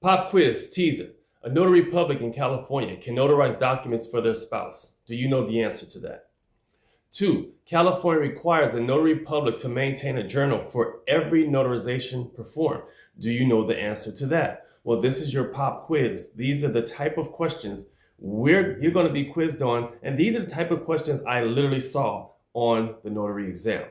Pop quiz teaser. A notary public in California can notarize documents for their spouse. Do you know the answer to that? 2. California requires a notary public to maintain a journal for every notarization performed. Do you know the answer to that? Well, this is your pop quiz. These are the type of questions you're going to be quizzed on, and these are the type of questions I literally saw on the notary exam.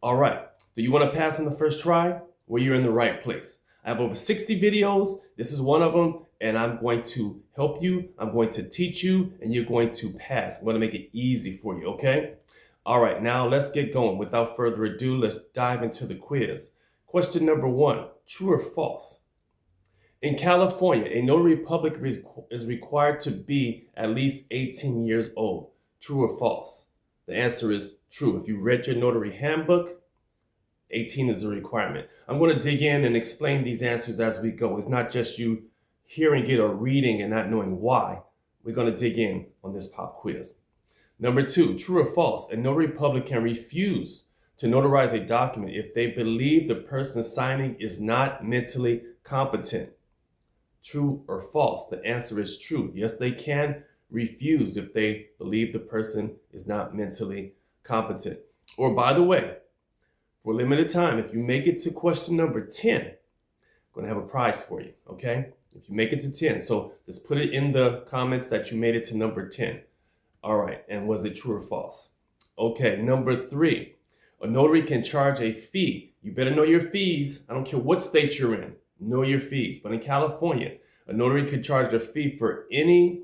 All right, do you want to pass in the first try? Well, you're in the right place. I have over 60 videos. This is one of them, and I'm going to help you. I'm going to teach you, and you're going to pass. I'm going to make it easy for you, okay? All right, now let's get going. Without further ado, let's dive into the quiz. Question number 1, true or false? In California, a notary public is required to be at least 18 years old. True or false? The answer is true. If you read your notary handbook, 18 is a requirement. I'm going to dig in and explain these answers as we go. It's not just you hearing it or reading and not knowing why. We're going to dig in on this pop quiz. Number 2, true or false? A notary public can refuse to notarize a document if they believe the person signing is not mentally competent. True or false? The answer is true. Yes, they can refuse if they believe the person is not mentally competent. Or by the way, for a limited time, if you make it to question number 10, I'm going to have a prize for you, okay? If you make it to 10, so just put it in the comments that you made it to number 10. All right, and was it true or false? Okay, number 3, a notary can charge a fee. You better know your fees. I don't care what state you're in. Know your fees. But in California, a notary could charge a fee for any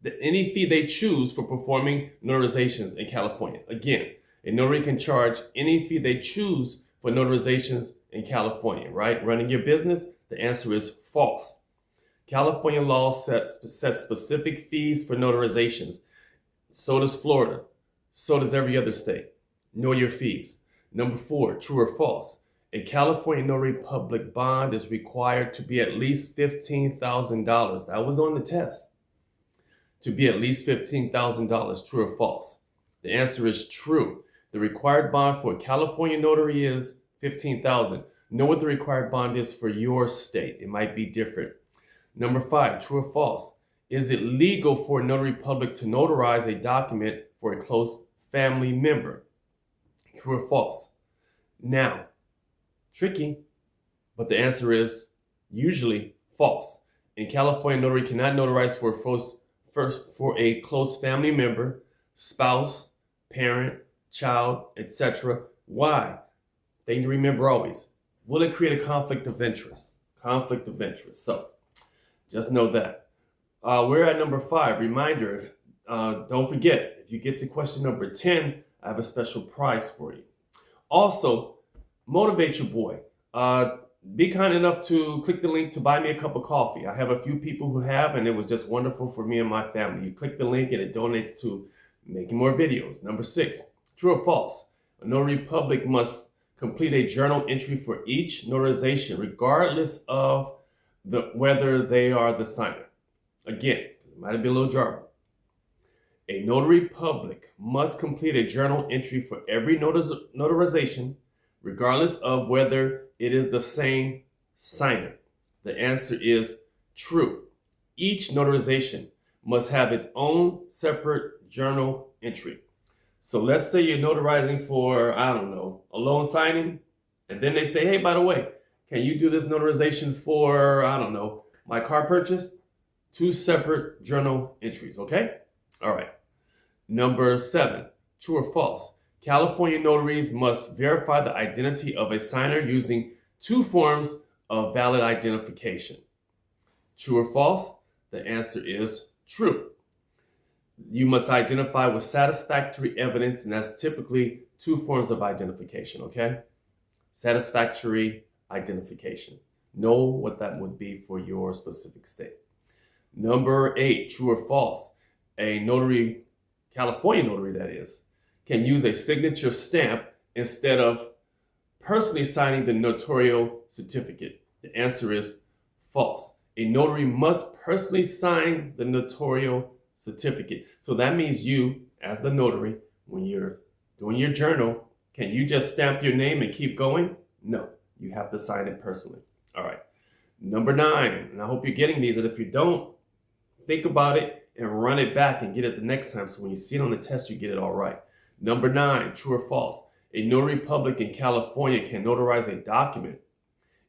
fee they choose for performing notarizations in California. Again, a notary can charge any fee they choose for notarizations in California, right? Running your business, the answer is false. California law sets specific fees for notarizations. So does Florida. So does every other state. Know your fees. Number 4, true or false? A California notary public bond is required to be at least $15,000. That was on the test. To be at least $15,000, true or false? The answer is true. The required bond for a California notary is $15,000. Know what the required bond is for your state. It might be different. Number 5, true or false? Is it legal for a notary public to notarize a document for a close family member? True or false? Now, tricky, but the answer is usually false. In California, notary cannot notarize for a close family member, spouse, parent, child, etc. Why? They need to remember always, will it create a conflict of interest? Conflict of interest. So just know that. We're at number 5. Reminder, don't forget, if you get to question number 10, I have a special prize for you. Also, motivate your boy. Be kind enough to click the link to buy me a cup of coffee. I have a few people who have, and it was just wonderful for me and my family. You click the link and it donates to making more videos. Number 6, true or false? A notary public must complete a journal entry for each notarization, regardless of whether they are the signer. Again, it might be a little jargon. A notary public must complete a journal entry for every notarization, regardless of whether it is the same signer. The answer is true. Each notarization must have its own separate journal entry. So let's say you're notarizing for, I don't know, a loan signing, and then they say, hey, by the way, can you do this notarization for, I don't know, my car purchase? 2 separate journal entries, okay? All right. Number 7, true or false? California notaries must verify the identity of a signer using 2 forms of valid identification. True or false? The answer is true. You must identify with satisfactory evidence, and that's typically 2 forms of identification, okay? Satisfactory identification. Know what that would be for your specific state. Number 8, true or false? A notary, California notary that is, can use a signature stamp instead of personally signing the notarial certificate. The answer is false. A notary must personally sign the notarial certificate. So that means you, as the notary, when you're doing your journal, can you just stamp your name and keep going? No, you have to sign it personally. All right. Number 9, and I hope you're getting these, and if you don't, think about it and run it back and get it the next time, so when you see it on the test, you get it all right. Number 9, true or false? A notary public in California can notarize a document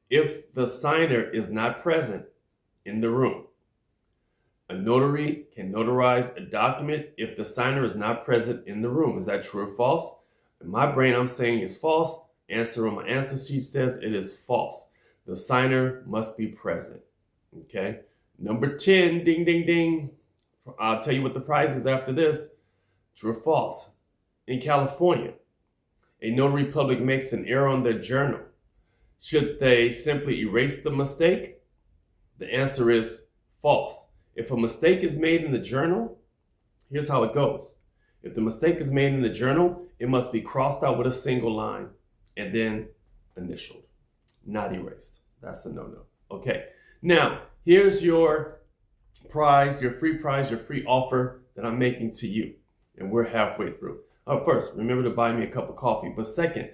if the signer is not present in the room. A notary can notarize a document if the signer is not present in the room. Is that true or false? In my brain, I'm saying it's false. Answer on my answer sheet says it is false. The signer must be present. Okay. Number 10, ding, ding, ding. I'll tell you what the prize is after this. True or false? In California, a notary public makes an error on their journal. Should they simply erase the mistake? The answer is false. If a mistake is made in the journal, here's how it goes. If the mistake is made in the journal, it must be crossed out with a single line and then initialed, not erased. That's a no-no. Okay, now here's your prize, your free offer that I'm making to you. And we're halfway through. First, remember to buy me a cup of coffee. But second,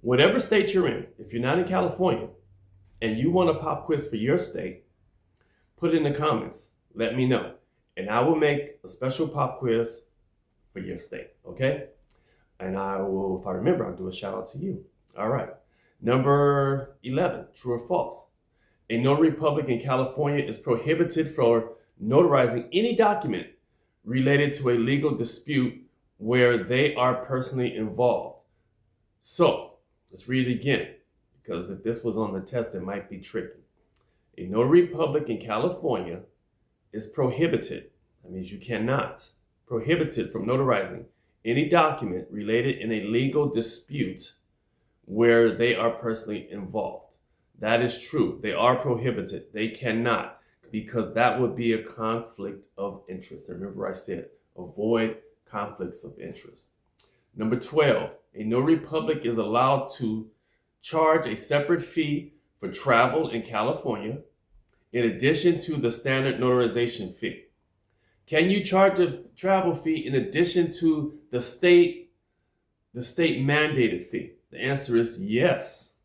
whatever state you're in, if you're not in California and you want a pop quiz for your state, put it in the comments. Let me know. And I will make a special pop quiz for your state, okay? And I will, if I remember, I'll do a shout out to you. All right. Number 11, true or false? A notary public in California is prohibited from notarizing any document related to a legal dispute where they are personally involved. So, let's read it again, because if this was on the test, it might be tricky. A notary public in California is prohibited, that means you cannot, prohibited from notarizing any document related in a legal dispute where they are personally involved. That is true. They are prohibited. They cannot, because that would be a conflict of interest. Remember I said, avoid conflicts of interest. Number 12, a notary public is allowed to charge a separate fee for travel in California in addition to the standard notarization fee. Can you charge a travel fee in addition to the state mandated fee? The answer is yes.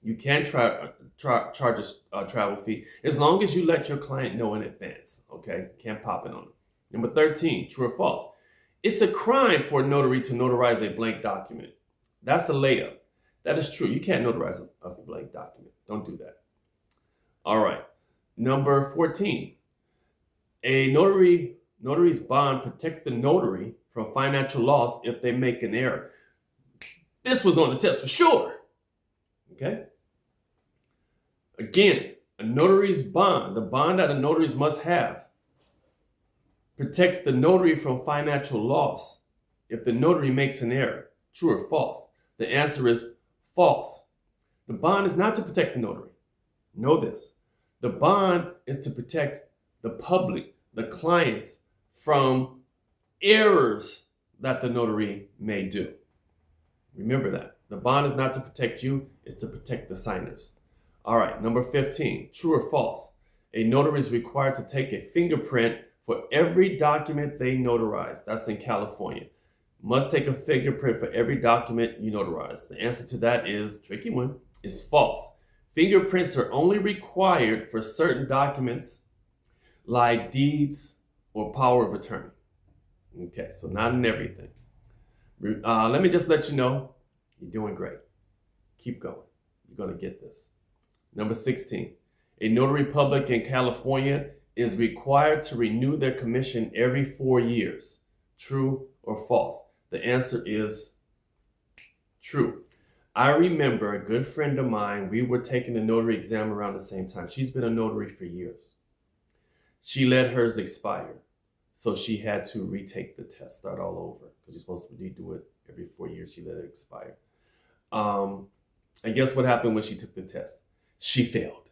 You can charge a travel fee as long as you let your client know in advance. Okay, can't pop it on them. Number 13, true or false? It's a crime for a notary to notarize a blank document. That's a layup. That is true. You can't notarize a blank document. Don't do that. All right. Number 14, a notary's bond protects the notary from financial loss if they make an error. This was on the test for sure. Okay. Again, a notary's bond, the bond that a notary must have, protects the notary from financial loss if the notary makes an error. True or false? The answer is false. The bond is not to protect the notary. Know this. The bond is to protect the public, the clients, from errors that the notary may do. Remember that. The bond is not to protect you, it's to protect the signers. All right, number 15, true or false? A notary is required to take a fingerprint for every document they notarize. That's in California. Must take a fingerprint for every document you notarize. The answer to that is, tricky one, is false. Fingerprints are only required for certain documents like deeds or power of attorney. Okay, so not in everything. Let me just let you know, you're doing great. Keep going. You're going to get this. Number 16, a notary public in California is required to renew their commission every 4 years. True or false? The answer is true. I remember a good friend of mine, we were taking the notary exam around the same time. She's been a notary for years. She let hers expire. So she had to retake the test, start all over, because you're supposed to redo it every 4 years. She let it expire. And guess what happened when she took the test? She failed.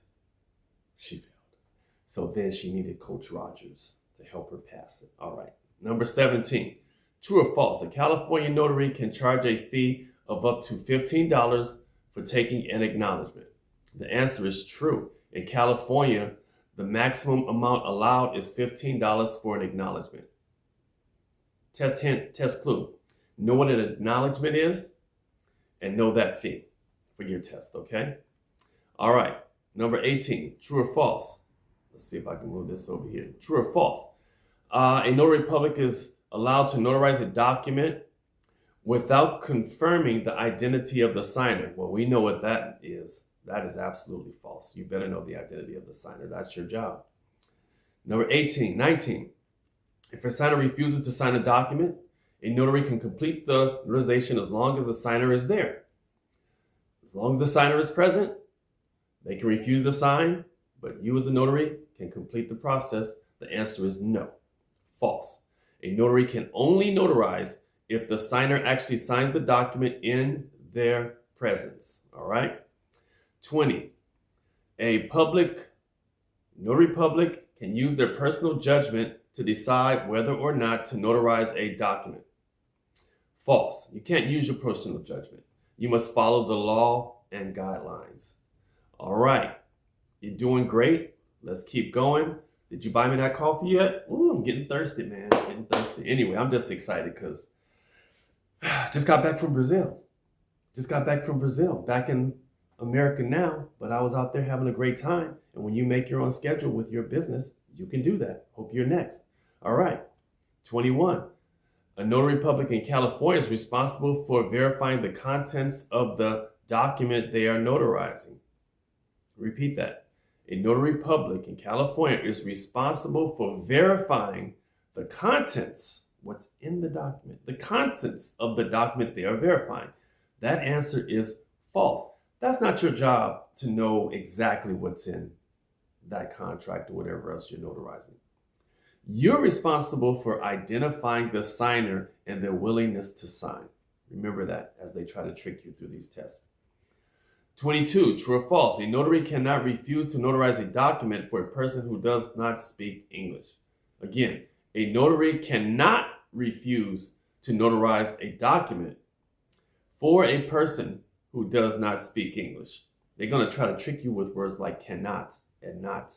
She failed. So then she needed Coach Rogers to help her pass it. All right. Number 17, true or false? A California notary can charge a fee of up to $15 for taking an acknowledgement. The answer is true. In California, the maximum amount allowed is $15 for an acknowledgement. Test hint, test clue. Know what an acknowledgement is and know that fee for your test, okay? All right. Number 18, true or false? Let's see if I can move this over here. True or false? A notary public is allowed to notarize a document without confirming the identity of the signer. Well, we know what that is. That is absolutely false. You better know the identity of the signer. That's your job. Number 19. If a signer refuses to sign a document, a notary can complete the notarization as long as the signer is there. As long as the signer is present, they can refuse to sign, but you as a notary can complete the process. The answer is no. False. A notary can only notarize if the signer actually signs the document in their presence. All right? 20. A notary public can use their personal judgment to decide whether or not to notarize a document. False. You can't use your personal judgment. You must follow the law and guidelines. All right. You're doing great. Let's keep going. Did you buy me that coffee yet? Ooh, I'm getting thirsty, man. Getting thirsty. Anyway, I'm just excited because just got back from Brazil. Back in America now, but I was out there having a great time. And when you make your own schedule with your business, you can do that. Hope you're next. All right. 21. A notary public in California is responsible for verifying the contents of the document they are notarizing. Repeat that. A notary public in California is responsible for verifying the contents, what's in the document, the contents of the document they are verifying. That answer is false. That's not your job to know exactly what's in that contract or whatever else you're notarizing. You're responsible for identifying the signer and their willingness to sign. Remember that as they try to trick you through these tests. 22, true or false? A notary cannot refuse to notarize a document for a person who does not speak English. Again, a notary cannot refuse to notarize a document for a person who does not speak English. They're going to try to trick you with words like cannot and not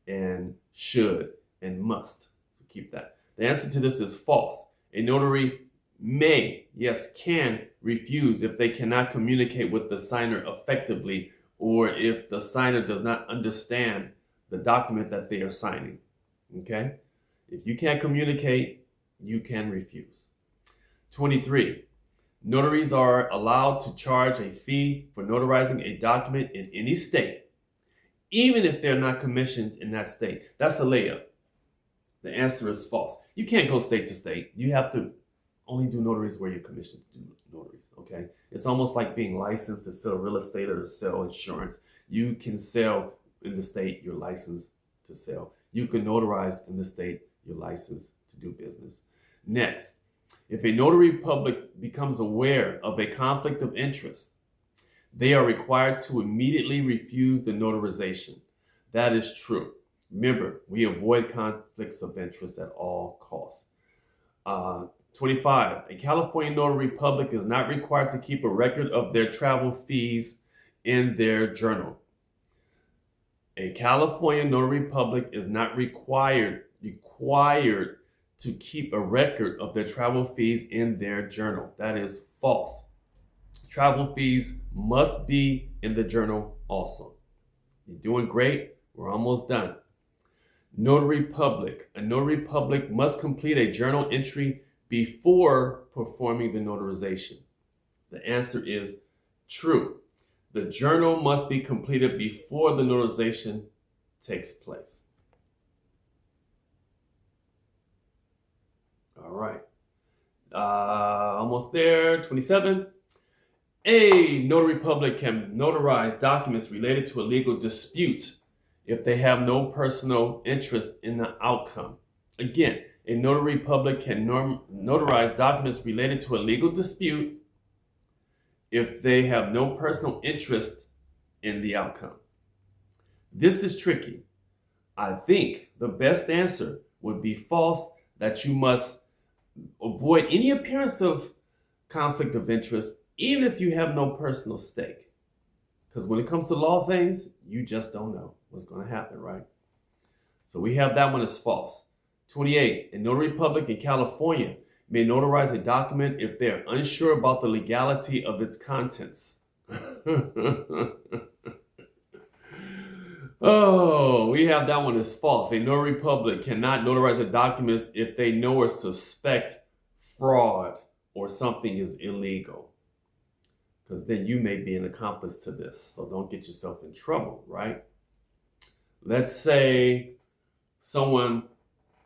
and should and must. So keep that. The answer to this is false. A notary can refuse if they cannot communicate with the signer effectively or if the signer does not understand the document that they are signing. Okay? If you can't communicate, you can refuse. 23. Notaries are allowed to charge a fee for notarizing a document in any state, even if they're not commissioned in that state. That's a layup. The answer is false. You can't go state to state. You have to only do notaries where you're commissioned to do notaries, okay? It's almost like being licensed to sell real estate or to sell insurance. You can sell in the state you're licensed to sell. You can notarize in the state you're licensed to do business. Next, if a notary public becomes aware of a conflict of interest, they are required to immediately refuse the notarization. That is true. Remember, we avoid conflicts of interest at all costs. 25, a California notary public is not required to keep a record of their travel fees in their journal. A California notary public is not required to keep a record of their travel fees in their journal. That is false. Travel fees must be in the journal also. You're doing great. We're almost done. Notary public. A notary public must complete a journal entry before performing the notarization. The answer is true. The journal must be completed before the notarization takes place. All right. Almost there. 27. A notary public can notarize documents related to a legal dispute if they have no personal interest in the outcome. Again, a notary public can notarize documents related to a legal dispute if they have no personal interest in the outcome. This is tricky. I think the best answer would be false, that you must avoid any appearance of conflict of interest, even if you have no personal stake. Because when it comes to law things, you just don't know what's going to happen, right? So we have that one as false. 28, a notary public in California may notarize a document if they are unsure about the legality of its contents. Oh, we have that one as false. A notary public cannot notarize the documents if they know or suspect fraud or something is illegal. Because then you may be an accomplice to this. So don't get yourself in trouble, right? Let's say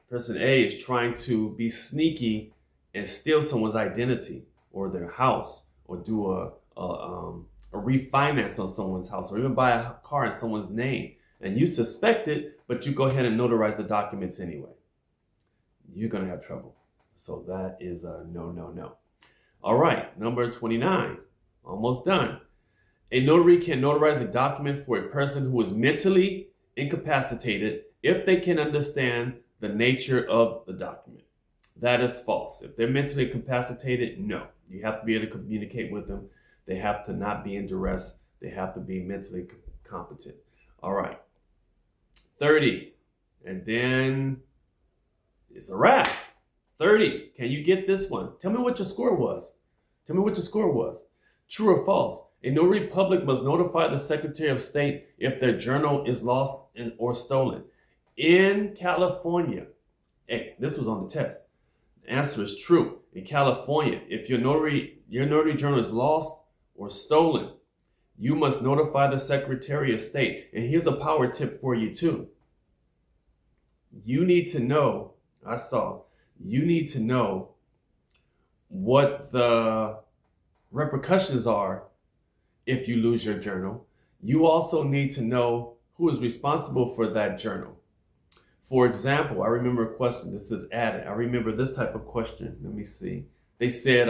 person A is trying to be sneaky and steal someone's identity or their house, or do a refinance on someone's house, or even buy a car in someone's name. And you suspect it, but you go ahead and notarize the documents anyway. You're going to have trouble. So that is a no, no, no. All right, number 29. Almost done. A notary can notarize a document for a person who is mentally incapacitated if they can understand the nature of the document. That is false. If they're mentally incapacitated, no. You have to be able to communicate with them. They have to not be in duress. They have to be mentally competent. All right. 30. And then it's a wrap. 30. Can you get this one? Tell me what your score was. Tell me what your score was. True or false? A notary public must notify the Secretary of State if their journal is lost or stolen. In California, hey, this was on the test. The answer is true. In California, if your notary journal is lost or stolen, you must notify the Secretary of State. And here's a power tip for you too. You need to know what the repercussions are if you lose your journal. You also need to know who is responsible for that journal. For example, I remember a question. This is added. I remember this type of question. Let me see. They said,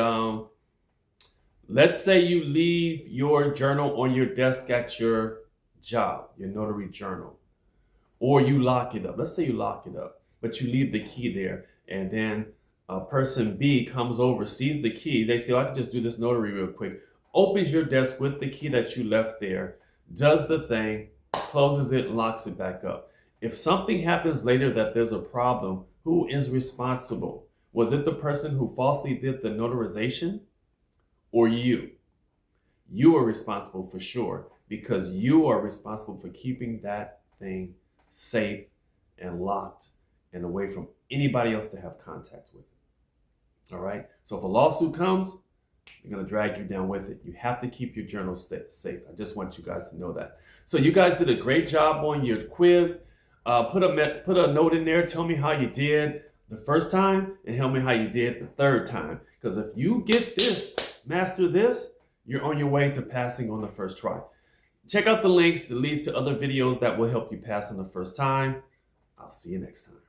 let's say you leave your journal on your desk at your job, your notary journal, or you lock it up. Let's say you lock it up, but you leave the key there, and then person B comes over, sees the key. They say, oh, I can just do this notary real quick. Opens your desk with the key that you left there, does the thing, closes it, and locks it back up. If something happens later that there's a problem, who is responsible? Was it the person who falsely did the notarization, or you? You are responsible for sure, because you are responsible for keeping that thing safe and locked and away from anybody else to have contact with it. All right? So if a lawsuit comes, they're going to drag you down with it. You have to keep your journal safe. I just want you guys to know that. So you guys did a great job on your quiz. Put a note in there. Tell me how you did the first time, and tell me how you did the third time. Because if you get this, master this, you're on your way to passing on the first try. Check out the links that leads to other videos that will help you pass on the first time. I'll see you next time.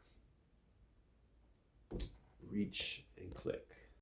Reach and click.